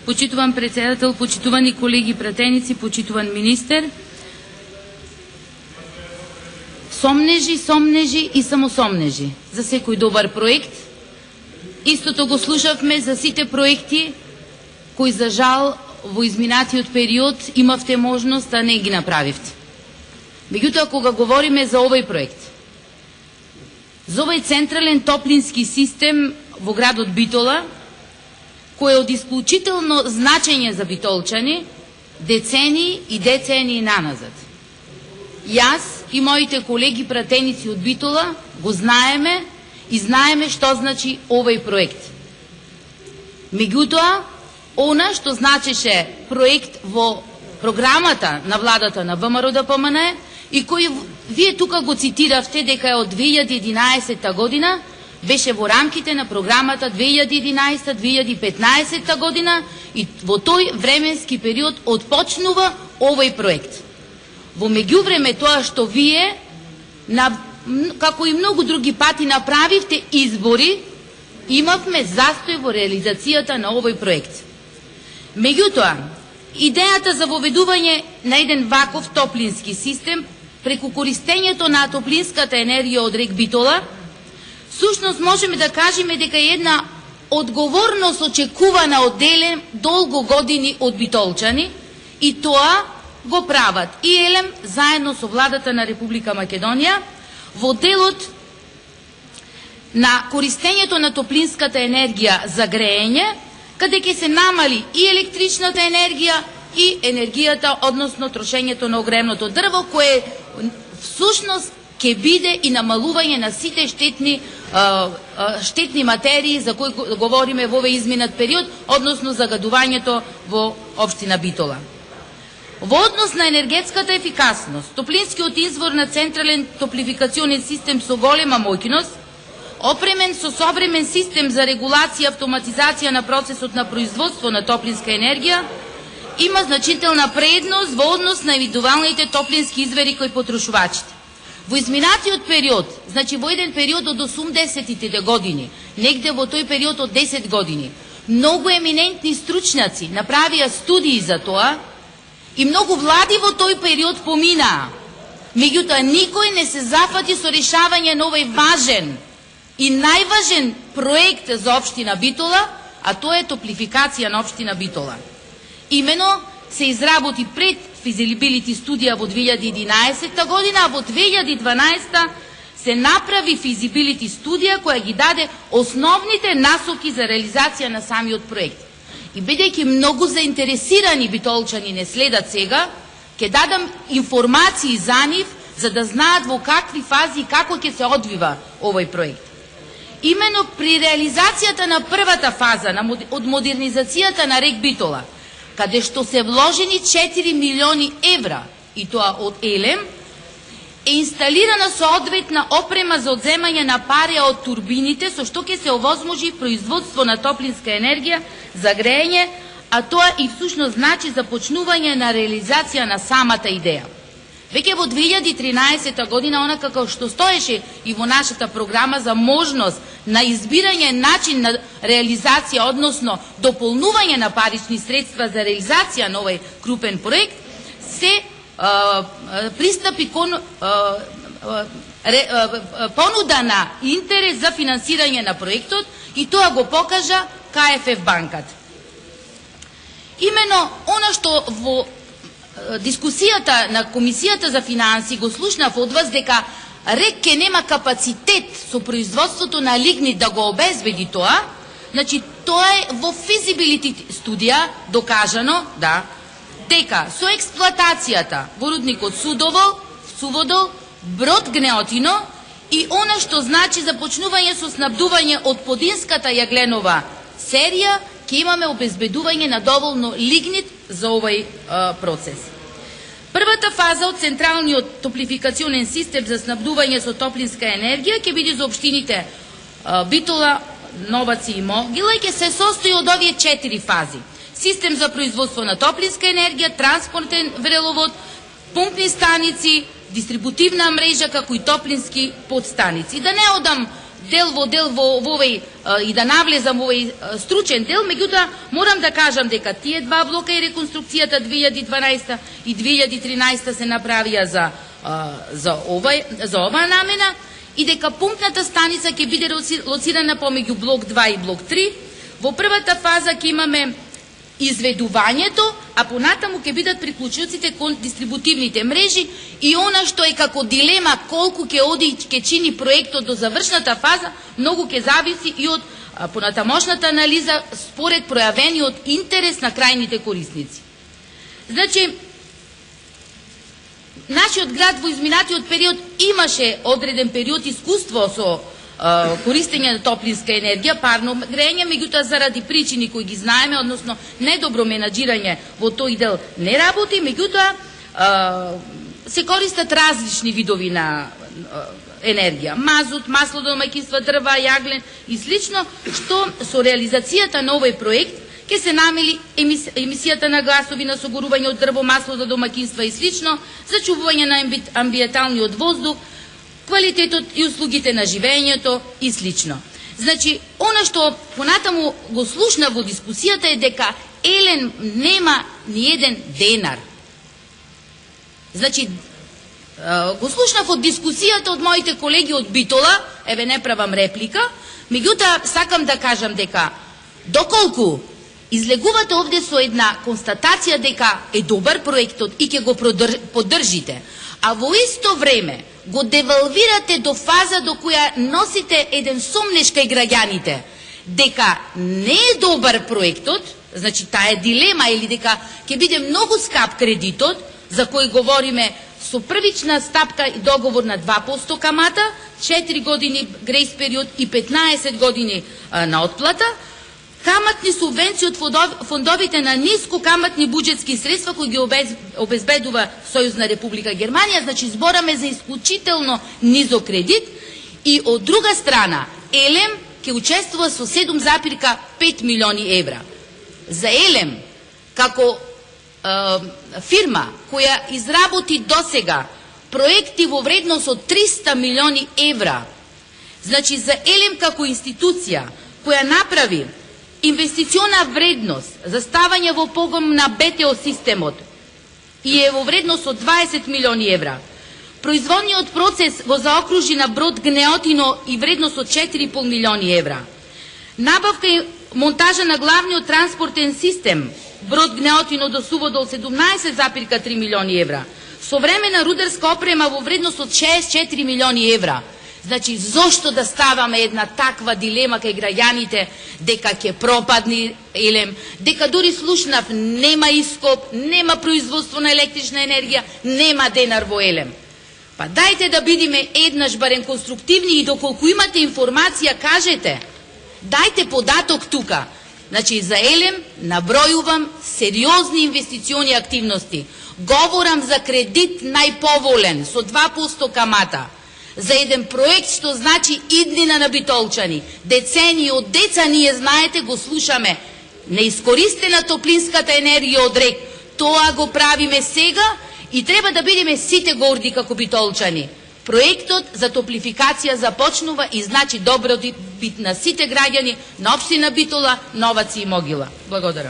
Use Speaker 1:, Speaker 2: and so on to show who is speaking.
Speaker 1: почитуван председател, почитувани колеги пратеници, почитуван министер. Сомнежи и самосомнежи за секој добар проект. Истото го слушавме за сите проекти кои за жал во изминатиот период имавте можност да не ги направивте. Меѓутоа, кога говориме за овој проект, за овој централен топлински систем во градот Битола, кој е од исклучително значење за битолчани, децени и децени наназад. Јас и моите колеги пратеници од Битола го знаеме и знаеме што значи овој проект. Меѓутоа, она што значеше проект во програмата на владата на ВМРО ДПМН и кој вие тука го цитиравте дека е од 2011 година, беше во рамките на програмата 2011-2015 година и во тој временски период отпочнува овој проект. Во меѓувреме тоа што вие, како и многу други пати, направивте избори, имавме застој во реализацијата на овој проект. Меѓутоа, идејата за воведување на еден ваков топлински систем преку користењето на топлинската енергија од рек Битола, сушност можеме да кажеме дека е една одговорност очекувана од Елем долго години од битолчани и тоа го прават и Елем заедно со владата на Република Македонија во делот на користењето на топлинската енергија за греење, каде ќе се намали и електричната енергија и енергијата, односно трошењето на огревното дрво, кое всушност ќе биде и намалување на сите штетни материи за кои говориме во овој изминат период, односно загадувањето во општина Битола. Во однос на енергетската ефикасност, топлинскиот извор на централен топлификационен систем со голема моќност, опремен со современ систем за регулација и автоматизација на процесот на производство на топлинска енергија, има значителна предност во однос на индивидуалните топлински извори кои потрошувачите. Во изминатиот период, значи во еден период од 80-тите години, негде во тој период од 10 години, многу еминентни стручњаци направија студии за тоа и многу влади во тој период поминаа. Меѓутоа, никој не се зафати со решавање на овој важен и најважен проект за општина Битола, а тоа е топлификација на општина Битола. Имено се изработи пред физибилити студија во 2011 година, а во 2012 се направи физибилити студија која ги даде основните насоки за реализација на самиот проект. И бидејќи многу заинтересирани битолчани не следат сега, ќе дадам информации за нив, за да знаат во какви фази и како ќе се одвива овој проект. Имено при реализацијата на првата фаза од модернизацијата на рек Битола, каде што се вложени 4 милиони евра, и тоа од Елем, е инсталирана соодветна опрема за одземање на парија од турбините, со што ќе се овозможи производство на топлинска енергија за греење, а тоа и всушност значи започнување на реализација на самата идеја. Веќе во 2013 година, онака како што стоеше и во нашата програма за можност на избирање начин на реализација, односно дополнување на парични средства за реализација на овој крупен проект, се пристапи кон понуда на интерес за финансирање на проектот и тоа го покажа КФФ банката. Имено она што во дискусијата на Комисијата за финанси го слушнав од вас дека РЕК ке нема капацитет со производството на лигнит да го обезбеди тоа, значи тоа е во физибилити студија докажано, да, дека со експлоатацијата во рудникот Суводол, Брод Гнеотино и она што значи започнување со снабдување од подинската јагленова серија, ќе имаме обезбедување на доволно лигнит за овој процес. Првата фаза од централниот топлификационен систем за снабдување со топлинска енергија ќе биде за општините Битола, Новаци и Могила и ќе се состои од овие 4 фази. Систем за производство на топлинска енергија, транспортен вреловод, пумпни станици, дистрибутивна мрежа, како и топлински подстаници. Да не одам дел во овој и да навлезам во овој стручен дел, меѓутоа морам да кажам дека тие два блока и реконструкцијата 2012 и 2013 се направија за оваа намена и дека пумпната станица ќе биде лоцирана помеѓу блок 2 и блок 3. Во првата фаза ќе имаме изведувањето, а понатаму ќе бидат приклучилците кон дистрибутивните мрежи и она што е како дилема колку ќе оди ќе чини проектот до завршната фаза, многу ќе зависи и од понатамошната анализа според пројавениот интерес на крајните корисници. Значи, нашиот град во изминатиот период имаше одреден период искуство со користење на топлинска енергија, парно грење, меѓутоа заради причини кои ги знаеме, односно недобро менаџирање во тој дел не работи, меѓутоа се користат различни видови на енергија, мазут, масло до домаќинства, дрва, јаглен и слично, што со реализацијата на овој проект ќе се намали емисијата на гасови на согорување од дрво, масло за домаќинства и слично, зачувување на амбиенталниот воздух, квалитетот и услугите на живењето и слично. Значи, она што понатаму го слушна во дискусијата е дека Елем нема ни еден денар. Значи, го слушнав од дискусијата од моите колеги од Битола, еве не правам реплика, меѓутоа сакам да кажам дека доколку излегувате овде со една констатација дека е добар проектот и ќе го поддржите, а во исто време го девалвирате до фаза до која носите еден сомнеш кај граѓаните дека не е добар проектот, значи таа е дилема или дека ќе биде многу скап кредитот, за кој говориме со првична стапка и договор на 2% камата, 4 години грейс период и 15 години на отплата, каматни субвенции од фондовите на ниско каматни буџетски средства кои ги обезбедува Сојузна Република Германија, значи збораме за исклучително низок кредит и од друга страна Елем ќе учествува со 7,5 милиони евра. За Елем како фирма која изработи досега проекти во вредност од 300 милиони евра, значи за Елем како институција која направи инвестициона вредност за ставање во погон на БТО системот и е во вредност од 20 милиони евра. Производниот процес го заокружи на брод гнеотино и вредност од 4,5 милиони евра. Набавка и монтажа на главниот транспортен систем брод гнеотино до Суводол 17,3 милиони евра. Современа рударска опрема во вредност од 64 милиони евра. Значи, зошто да ставаме една таква дилема кај граѓаните дека ќе пропадни Елем, дека дури слушнав нема ископ, нема производство на електрична енергија, нема денар во Елем. Па дајте да бидиме еднаш барем конструктивни и доколку имате информација кажете. Дајте податок тука. Значи, за Елем набројувам сериозни инвестициони активности. Говорам за кредит најповолен со 2% камата. За еден проект што значи иднина на битолчани. Децени од деца ние знаете го слушаме. Неискористена топлинската енергија од рек. Тоа го правиме сега и треба да бидеме сите горди како битолчани. Проектот за топлификација започнува и значи добродобит на сите граѓани на општина Битола, Новаци и Могила. Благодарам.